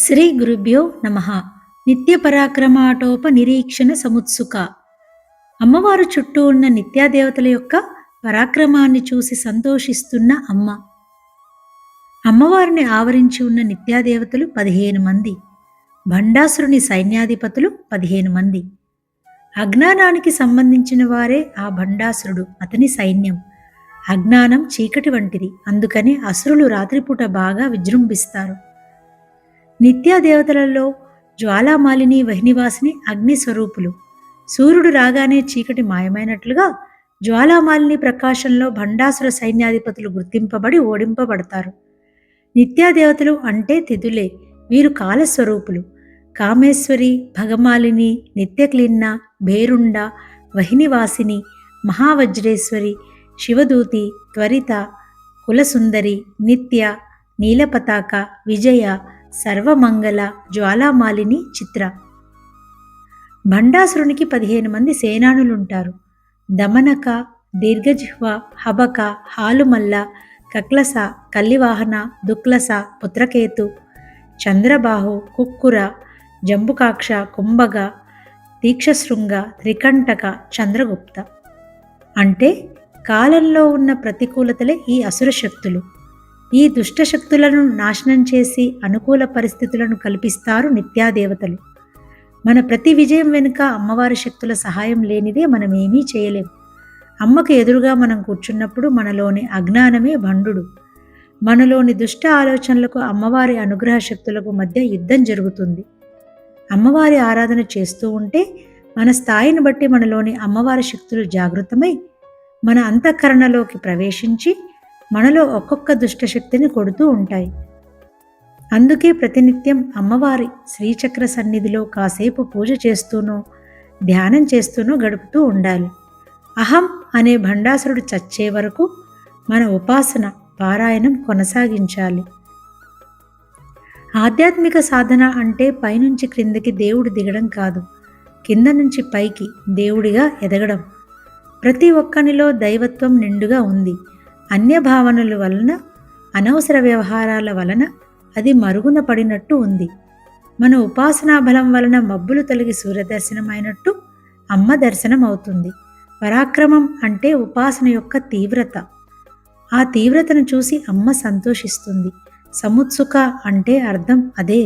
శ్రీ గురుభ్యో నమః. నిత్య పరాక్రమాటోప నిరీక్షణ సముత్సుక. అమ్మవారు చుట్టూ ఉన్న నిత్యాదేవతల యొక్క పరాక్రమాన్ని చూసి సంతోషిస్తున్న అమ్మ. అమ్మవారిని ఆవరించి ఉన్న నిత్యాదేవతలు 15 మంది, భండాసురుని సైన్యాధిపతులు 15 మంది. అజ్ఞానానికి సంబంధించిన వారే ఆ భండాసురుడు, అతని సైన్యం. అజ్ఞానం చీకటి వంటిది, అందుకని అసురులు రాత్రిపూట బాగా విజృంభిస్తారు. నిత్యాదేవతలలో జ్వాలామాలిని వహ్నివాసిని అగ్ని స్వరూపులు. సూర్యుడు రాగానే చీకటి మాయమైనట్లుగా జ్వాలామాలిని ప్రకాశంలో భండాసుర సైన్యాధిపతులు గుర్తింపబడి ఓడింపబడతారు. నిత్యాదేవతలు అంటే తిథులే. వీరు కాలస్వరూపులు. కామేశ్వరి, భగమాలిని, నిత్యక్లిన్న, భేరుండ, వహ్నివాసిని, మహావజ్రేశ్వరి, శివదూతి, త్వరిత, కులసుందరి, నిత్య, నీలపతాక, విజయ, సర్వమంగళ, జ్వాలామాలిని, చిత్ర. భండాసురునికి 15 మంది సేనానులుంటారు. దమనక, దీర్ఘజిహ్వ, హబక, హాలుమల్ల, కక్లస, కల్లివాహన, దుక్లస, పుత్రకేతు, చంద్రబాహు, కుక్కుర, జంబుకాక్ష, కుంభగ, దీక్షశృంగ, త్రికంటక, చంద్రగుప్త. అంటే కాలంలో ఉన్న ప్రతికూలతలే ఈ అసుర శక్తులు. ఈ దుష్టశక్తులను నాశనం చేసి అనుకూల పరిస్థితులను కల్పిస్తారు నిత్యాదేవతలు. మన ప్రతి విజయం వెనుక అమ్మవారి శక్తుల సహాయం లేనిదే మనమేమీ చేయలేం. అమ్మకు ఎదురుగా మనం కూర్చున్నప్పుడు మనలోని అజ్ఞానమే భండుడు. మనలోని దుష్ట ఆలోచనలకు అమ్మవారి అనుగ్రహ శక్తులకు మధ్య యుద్ధం జరుగుతుంది. అమ్మవారి ఆరాధన చేస్తూ ఉంటే మన స్థాయిని బట్టి మనలోని అమ్మవారి శక్తులు జాగృతమై మన అంతఃకరణలోకి ప్రవేశించి మనలో ఒక్కొక్క దుష్టశక్తిని కొడుతూ ఉంటాయి. అందుకే ప్రతినిత్యం అమ్మవారి శ్రీచక్ర సన్నిధిలో కాసేపు పూజ చేస్తూనో ధ్యానం చేస్తూనో గడుపుతూ ఉండాలి. అహం అనే భండాసురుడు చచ్చే వరకు మన ఉపాసన పారాయణం కొనసాగించాలి. ఆధ్యాత్మిక సాధన అంటే పైనుంచి క్రిందకి దేవుడు దిగడం కాదు, కింద నుంచి పైకి దేవుడిగా ఎదగడం. ప్రతి ఒక్కనిలో దైవత్వం నిండుగా ఉంది. అన్యభావనల వలన, అనవసర వ్యవహారాల వలన అది మరుగున పడినట్టు ఉంది. మన ఉపాసనా బలం వలన మబ్బులు తొలగి సూర్యదర్శనం అయినట్టు అమ్మ దర్శనం అవుతుంది. పరాక్రమం అంటే ఉపాసన యొక్క తీవ్రత. ఆ తీవ్రతను చూసి అమ్మ సంతోషిస్తుంది. సముత్సుక అంటే అర్థం అదే.